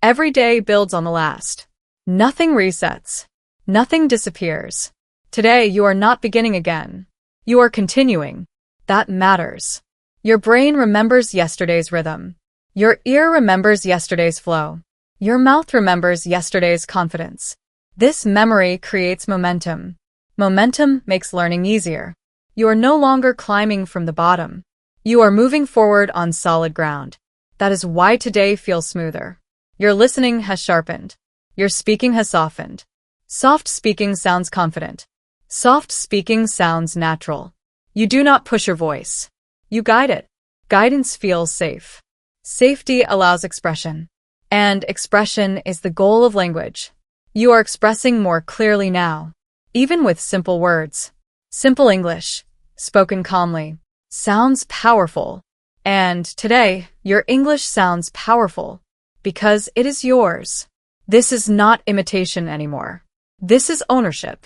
Every day builds on the last. Nothing resets. Nothing disappears. Today you are not beginning again. You are continuing. That matters. Your brain remembers yesterday's rhythm. Your ear remembers yesterday's flow. Your mouth remembers yesterday's confidence. This memory creates momentum. Momentum makes learning easier. You are no longer climbing from the bottom. You are moving forward on solid ground. That is why today feels smoother. Your listening has sharpened. Your speaking has softened. Soft speaking sounds confident. Soft speaking sounds natural. You do not push your voice. You guide it. Guidance feels safe. Safety allows expression. And expression is the goal of language. You are expressing more clearly now. Even with simple words. Simple English, spoken calmly, sounds powerful. And today, your English sounds powerful because it is yours. This is not imitation anymore. This is ownership.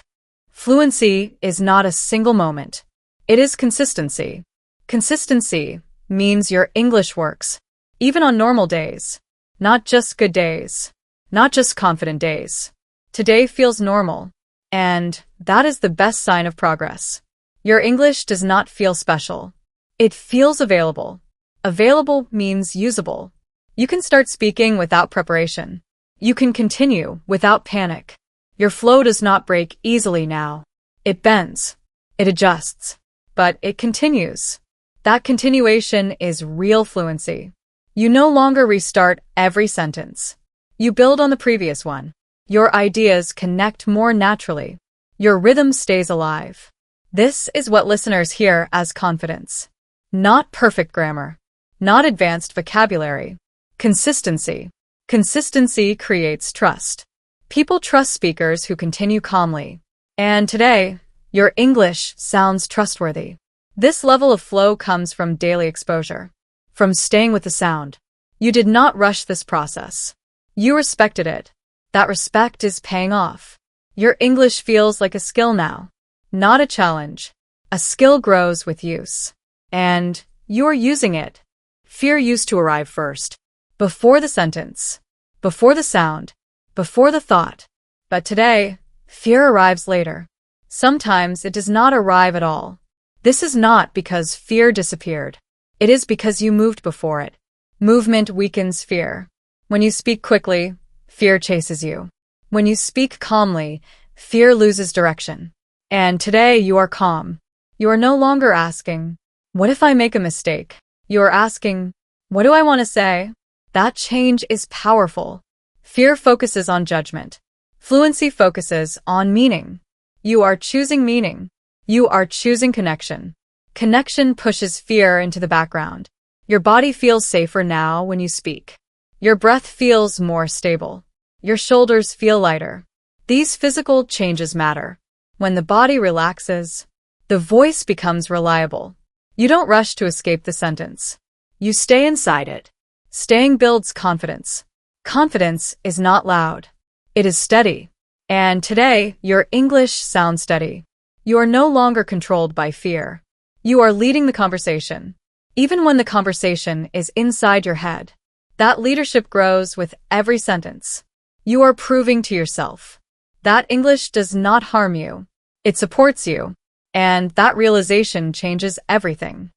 Fluency is not a single moment. It is consistency. Consistency means your English works, even on normal days. Not just good days. Not just confident days. Today feels normal. And that is the best sign of progress. Your English does not feel special. It feels available. Available means usable. You can start speaking without preparation. You can continue without panic. Your flow does not break easily now. It bends. It adjusts. But it continues. That continuation is real fluency. You no longer restart every sentence. You build on the previous one. Your ideas connect more naturally. Your rhythm stays alive. This is what listeners hear as confidence. Not perfect grammar. Not advanced vocabulary. Consistency. Consistency creates trust. People trust speakers who continue calmly. And today, your English sounds trustworthy. This level of flow comes from daily exposure. From staying with the sound. You did not rush this process. You respected it. That respect is paying off. Your English feels like a skill now. Not a challenge. A skill grows with use. And you're using it. Fear used to arrive first. Before the sentence. Before the sound. Before the thought. But today, fear arrives later. Sometimes it does not arrive at all. This is not because fear disappeared. It is because you moved before it. Movement weakens fear. When you speak quickly, fear chases you. When you speak calmly, fear loses direction. And today you are calm. You are no longer asking, what if I make a mistake? You are asking, what do I want to say? That change is powerful. Fear focuses on judgment. Fluency focuses on meaning. You are choosing meaning. You are choosing connection. Connection pushes fear into the background. Your body feels safer now when you speak. Your breath feels more stable. Your shoulders feel lighter. These physical changes matter. When the body relaxes, the voice becomes reliable. You don't rush to escape the sentence. You stay inside it. Staying builds confidence. Confidence is not loud. It is steady. And today, your English sounds steady. You are no longer controlled by fear. You are leading the conversation. Even when the conversation is inside your head. That leadership grows with every sentence. You are proving to yourself that English does not harm you. It supports you. And that realization changes everything.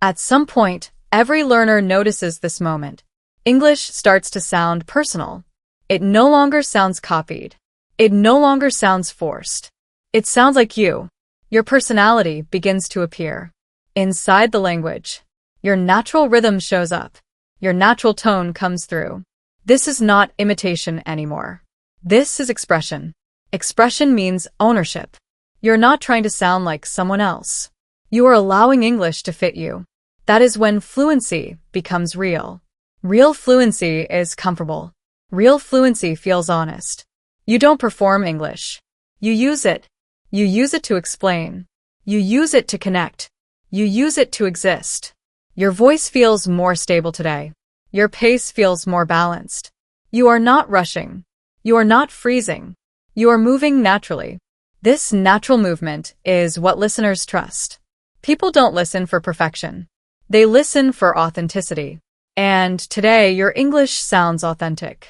At some point, every learner notices this moment. English starts to sound personal. It no longer sounds copied. It no longer sounds forced. It sounds like you. Your personality begins to appear. Inside the language, your natural rhythm shows up. Your natural tone comes through. This is not imitation anymore. This is expression. Expression means ownership. You're not trying to sound like someone else. You are allowing English to fit you. That is when fluency becomes real. Real fluency is comfortable. Real fluency feels honest. You don't perform English. You use it. You use it to explain. You use it to connect. You use it to exist. Your voice feels more stable today. Your pace feels more balanced. You are not rushing. You are not freezing. You are moving naturally. This natural movement is what listeners trust. People don't listen for perfection. They listen for authenticity. And today, your English sounds authentic.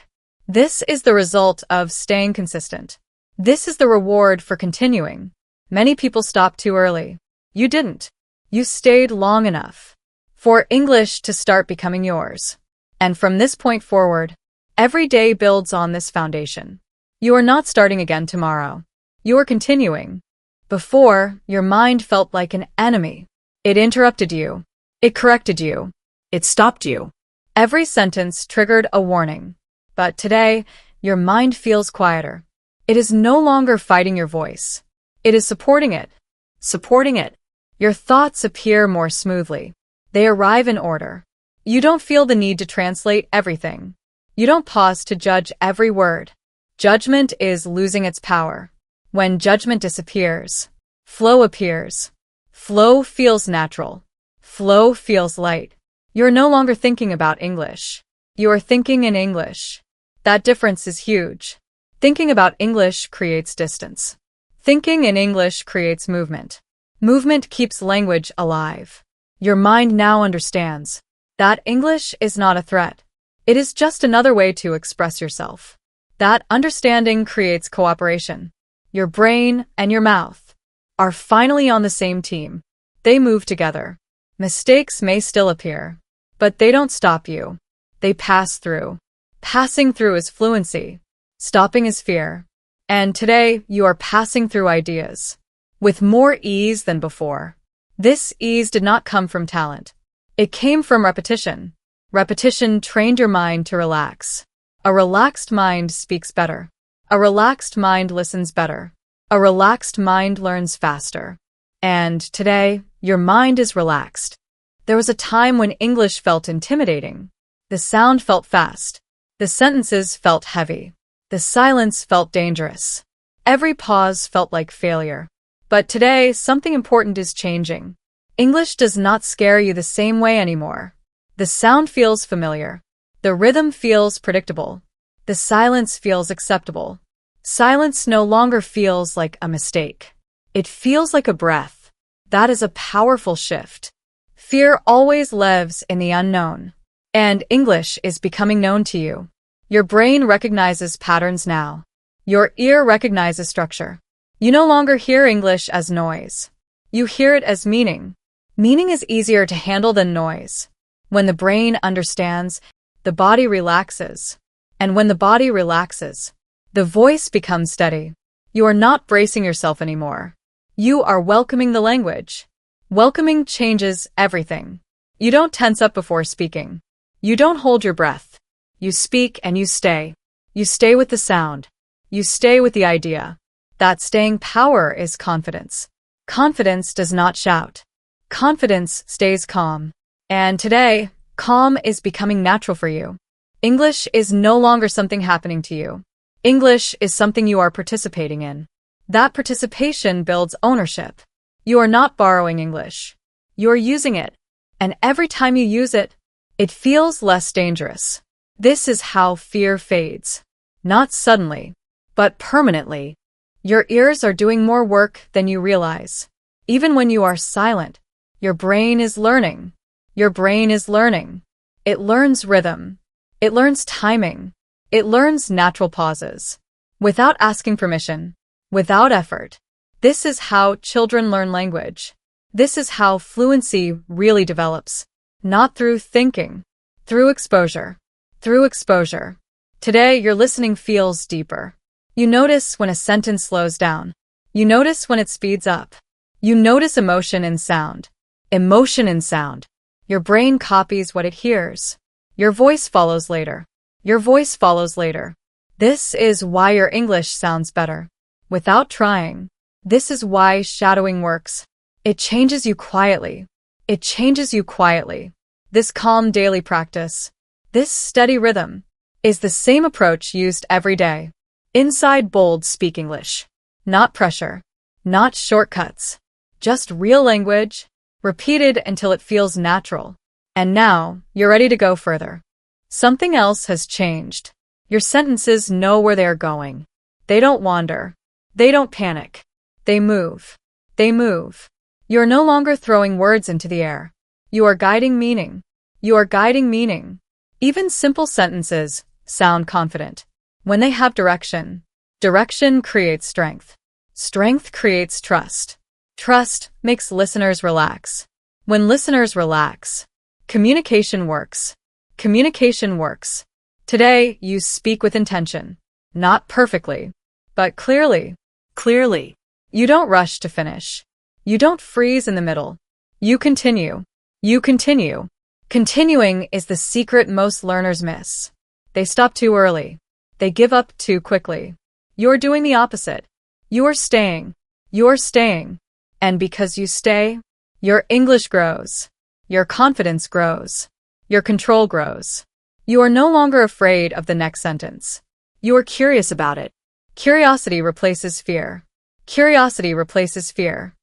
This is the result of staying consistent. This is the reward for continuing. Many people stop too early. You didn't. You stayed long enough for English to start becoming yours. And from this point forward, every day builds on this foundation. You are not starting again tomorrow. You are continuing. Before, your mind felt like an enemy. It interrupted you. It corrected you. It stopped you. Every sentence triggered a warning. But today, your mind feels quieter. It is no longer fighting your voice. It is supporting it. Supporting it. Your thoughts appear more smoothly. They arrive in order. You don't feel the need to translate everything. You don't pause to judge every word. Judgment is losing its power. When judgment disappears, flow appears. Flow feels natural. Flow feels light. You're no longer thinking about English. You are thinking in English. That difference is huge. Thinking about English creates distance. Thinking in English creates movement. Movement keeps language alive. Your mind now understands that English is not a threat. It is just another way to express yourself. That understanding creates cooperation. Your brain and your mouth are finally on the same team. They move together. Mistakes may still appear, but they don't stop you. They pass through. Passing through is fluency. Stopping is fear. And today, you are passing through ideas with more ease than before. This ease did not come from talent. It came from repetition. Repetition trained your mind to relax. A relaxed mind speaks better. A relaxed mind listens better. A relaxed mind learns faster. And today, your mind is relaxed. There was a time when English felt intimidating. The sound felt fast. The sentences felt heavy. The silence felt dangerous. Every pause felt like failure. But today, something important is changing. English does not scare you the same way anymore. The sound feels familiar. The rhythm feels predictable. The silence feels acceptable. Silence no longer feels like a mistake. It feels like a breath. That is a powerful shift. Fear always lives in the unknown. And English is becoming known to you. Your brain recognizes patterns now. Your ear recognizes structure. You no longer hear English as noise. You hear it as meaning. Meaning is easier to handle than noise. When the brain understands, the body relaxes. And when the body relaxes, the voice becomes steady. You are not bracing yourself anymore. You are welcoming the language. Welcoming changes everything. You don't tense up before speaking. You don't hold your breath. You speak and you stay. You stay with the sound. You stay with the idea. That staying power is confidence. Confidence does not shout. Confidence stays calm. And today, calm is becoming natural for you. English is no longer something happening to you. English is something you are participating in. That participation builds ownership. You are not borrowing English. You are using it. And every time you use it, it feels less dangerous. This is how fear fades. Not suddenly, but permanently. Your ears are doing more work than you realize. Even when you are silent, your brain is learning. Your brain is learning. It learns rhythm. It learns timing. It learns natural pauses. Without asking permission. Without effort. This is how children learn language. This is how fluency really develops. Not through thinking. Through exposure. Through exposure. Today, your listening feels deeper. You notice when a sentence slows down. You notice when it speeds up. You notice emotion in sound. Emotion in sound. Your brain copies what it hears. Your voice follows later. Your voice follows later. This is why your English sounds better. Without trying. This is why shadowing works. It changes you quietly. It changes you quietly. This calm daily practice, this steady rhythm, is the same approach used every day. Inside bold speak English. Not pressure. Not shortcuts. Just real language, repeated until it feels natural. And now, you're ready to go further. Something else has changed. Your sentences know where they are going. They don't wander. They don't panic. They move. They move. You're no longer throwing words into the air. You are guiding meaning. You are guiding meaning. Even simple sentences sound confident. When they have direction, direction creates strength. Strength creates trust. Trust makes listeners relax. When listeners relax, communication works. Communication works. Today, you speak with intention. Not perfectly, but clearly. Clearly. You don't rush to finish. You don't freeze in the middle. You continue. You continue. Continuing is the secret most learners miss. They stop too early. They give up too quickly. You're doing the opposite. You're staying. You're staying. And because you stay, your English grows. Your confidence grows. Your control grows. You are no longer afraid of the next sentence. You are curious about it. Curiosity replaces fear. Curiosity replaces fear.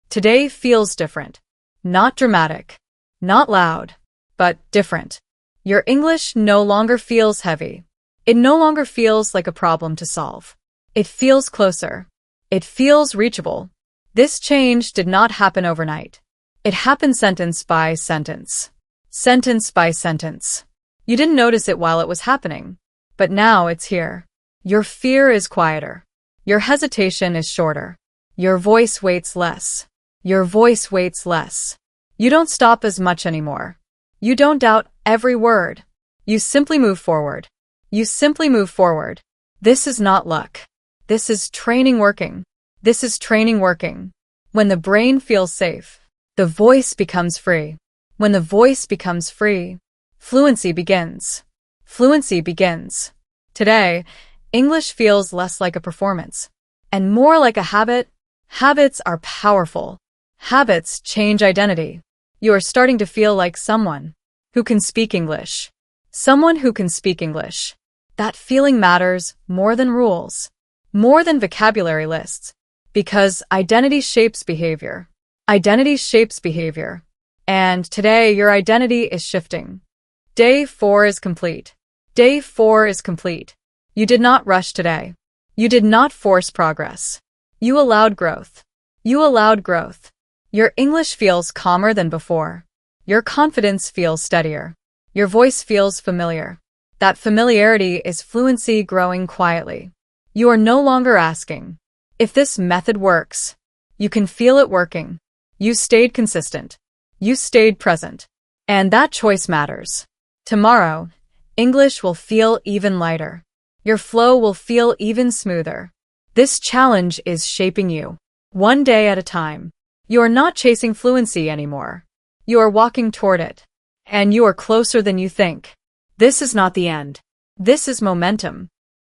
Today feels different. Not dramatic. Not loud. But different. Your English no longer feels heavy. It no longer feels like a problem to solve. It feels closer. It feels reachable. This change did not happen overnight. It happened sentence by sentence. Sentence by sentence. You didn't notice it while it was happening. But now it's here. Your fear is quieter. Your hesitation is shorter. Your voice weights less. Your voice weights less. You don't stop as much anymore. You don't doubt every word. You simply move forward. You simply move forward. This is not luck. This is training working. This is training working. When the brain feels safe, the voice becomes free. When the voice becomes free, fluency begins. Fluency begins. Today, English feels less like a performance and more like a habit. Habits are powerful. Habits change identity. You are starting to feel like someone who can speak English. Someone who can speak English. That feeling matters more than rules, more than vocabulary lists, because identity shapes behavior. Identity shapes behavior. And today, your identity is shifting. Day 4 is complete. Day 4 is complete. You did not rush today. You did not force progress. You allowed growth. You allowed growth. Your English feels calmer than before. Your confidence feels steadier. Your voice feels familiar. That familiarity is fluency growing quietly. You are no longer asking if this method works. You can feel it working. You stayed consistent. You stayed present. And that choice matters. Tomorrow, English will feel even lighter. Your flow will feel even smoother. This challenge is shaping you, one day at a time. You are not chasing fluency anymore. You are walking toward it. And you are closer than you think. This is not the end. This is momentum.